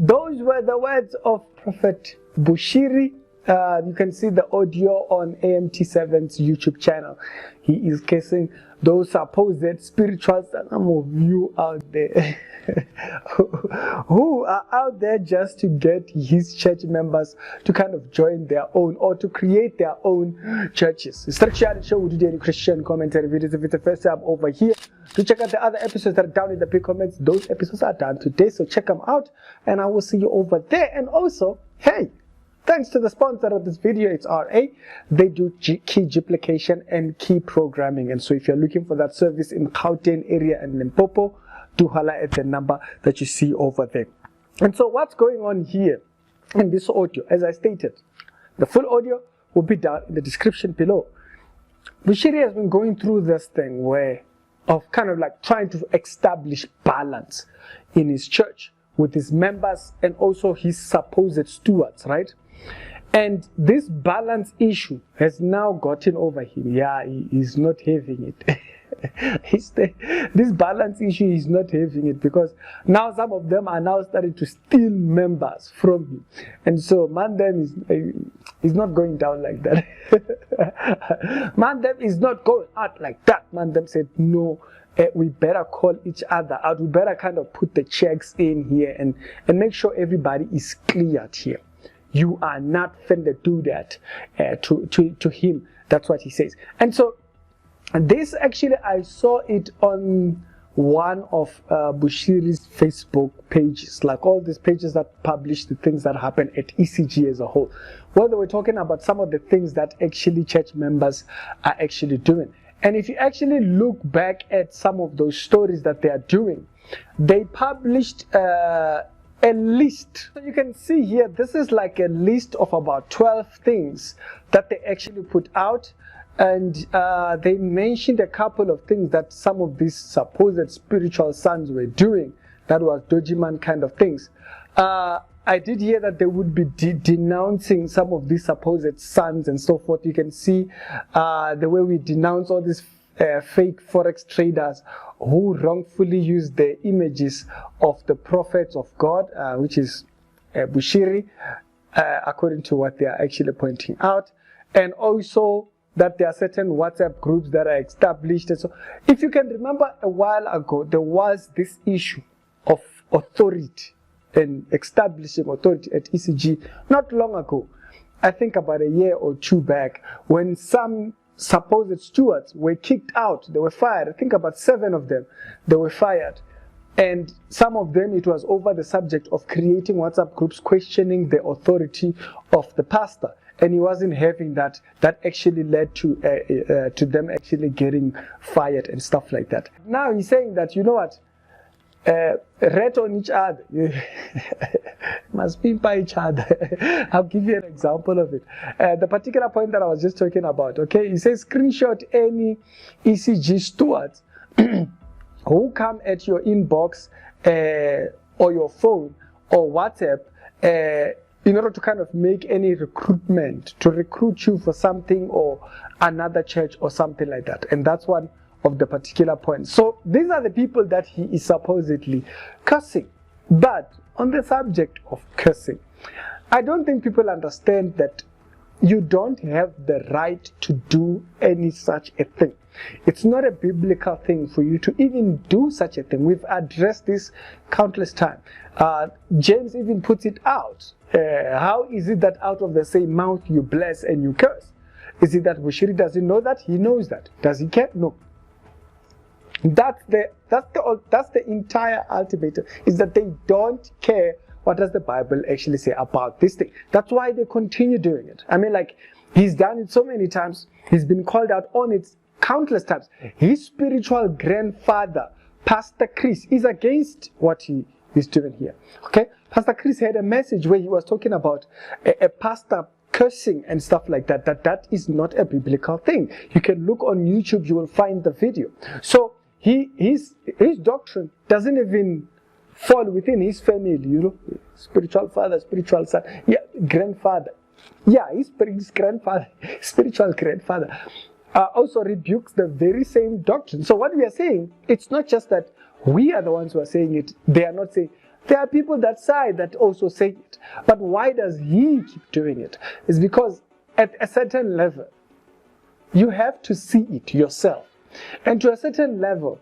those were the words of Prophet Bushiri. You can see the audio on AMT7's YouTube channel. He is cursing those supposed spirituals, some of you out there who are out there just to get his church members to kind of join their own or to create their own churches. Structured show with daily Christian commentary videos. If it's the first time over here, to check out the other episodes that are down in the big comments. Those episodes are done today, so check them out, and I will see you over there. And also, hey, thanks to the sponsor of this video, it's RA. They do key duplication and key programming. And so if you're looking for that service in Gauteng area and Limpopo, do holla at the number that you see over there. And so what's going on here in this audio, as I stated, the full audio will be down in the description below. Bushiri has been going through this thing of kind of like trying to establish balance in his church with his members and also his supposed stewards, right? And this balance issue has now gotten over him. Yeah, he's not having it. This balance issue is not having it, because now some of them are now starting to steal members from him. And so Mandem is not going down like that. Mandem is not going out like that. Mandem said, no, we better call each other out. We better kind of put the checks in here and make sure everybody is cleared here. You are not finna do that to him. That's what he says. And so this actually, I saw it on one of Bushiri's Facebook pages, like all these pages that publish the things that happen at ECG as a whole, where they were talking about some of the things that actually church members are actually doing. And if you actually look back at some of those stories that they are doing, they published a list. So you can see here, this is like a list of about 12 things that they actually put out. And they mentioned a couple of things that some of these supposed spiritual sons were doing that was Dojiman kind of things. I did hear that they would be denouncing some of these supposed sons and so forth. You can see the way we denounce all these fake forex traders who wrongfully use the images of the prophets of God, which is Bushiri, according to what they are actually pointing out. And also that there are certain WhatsApp groups that are established. And so if you can remember, a while ago, there was this issue of authority and establishing authority at ECG not long ago. I think about a year or two back, when some supposed stewards were kicked out. They were fired. I think about 7 of them, they were fired. And some of them, it was over the subject of creating WhatsApp groups questioning the authority of the pastor. And he wasn't having that. That actually led to them actually getting fired and stuff like that. Now he's saying that, you know what, rat on each other. Must be by each other. I'll give you an example of it. The particular point that I was just talking about, okay, he says screenshot any ECG stewards who come at your inbox or your phone or WhatsApp in order to kind of make any recruitment, to recruit you for something or another church or something like that. And that's one of the particular points. So these are the people that he is supposedly cursing. But on the subject of cursing, I don't think people understand that you don't have the right to do any such a thing. It's not a biblical thing for you to even do such a thing. We've addressed this countless times. James even puts it out. How is it that out of the same mouth you bless and you curse? Is it that Bushiri doesn't know that? He knows that. Does he care? No. That's the entire ultimatum, is that they don't care what does the Bible actually say about this thing. That's why they continue doing it. I mean, like, he's done it so many times. He's been called out on it countless times. His spiritual grandfather, Pastor Chris, is against what he is doing here. Okay? Pastor Chris had a message where he was talking about a pastor cursing and stuff like that. That is not a biblical thing. You can look on YouTube, you will find the video. So his doctrine doesn't even fall within his family, you know, spiritual father, spiritual son, yeah, grandfather. Yeah, his grandfather, spiritual grandfather, also rebukes the very same doctrine. So what we are saying, it's not just that we are the ones who are saying it. They are not saying, There are people that side that also say it. But why does he keep doing it? It's because at a certain level, you have to see it yourself. And to a certain level,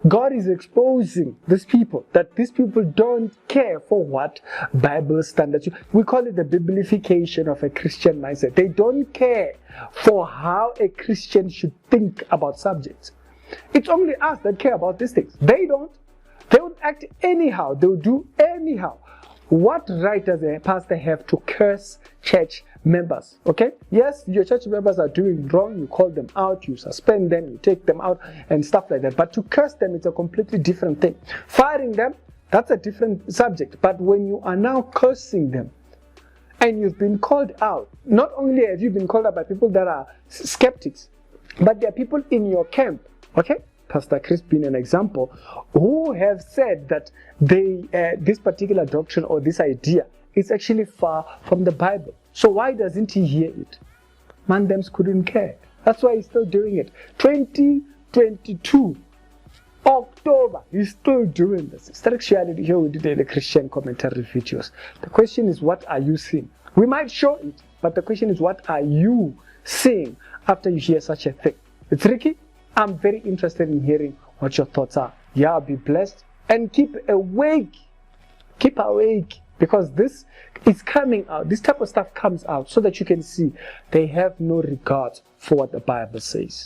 God is exposing these people, that these people don't care for what Bible standards. We call it the biblification of a Christian mindset. They don't care for how a Christian should think about subjects. It's only us that care about these things. They don't. They would act anyhow. They would do anyhow. What right does a pastor have to curse church members? Okay? Yes, your church members are doing wrong. You call them out, you suspend them, you take them out, and stuff like that. But to curse them, it's a completely different thing. Firing them, that's a different subject. But when you are now cursing them, and you've been called out, not only have you been called out by people that are skeptics, but there are people in your camp, okay? Pastor Chris being an example, who have said that this particular doctrine or this idea is actually far from the Bible. So why doesn't he hear it? Mandems couldn't care. That's why he's still doing it. 2022, October, he's still doing this. It's actually here we did the Christian commentary videos. The question is, what are you seeing? We might show it, but the question is, what are you seeing after you hear such a thing? It's tricky. I'm very interested in hearing what your thoughts are. Yeah, be blessed and keep awake. Keep awake, because this is coming out. This type of stuff comes out so that you can see they have no regard for what the Bible says.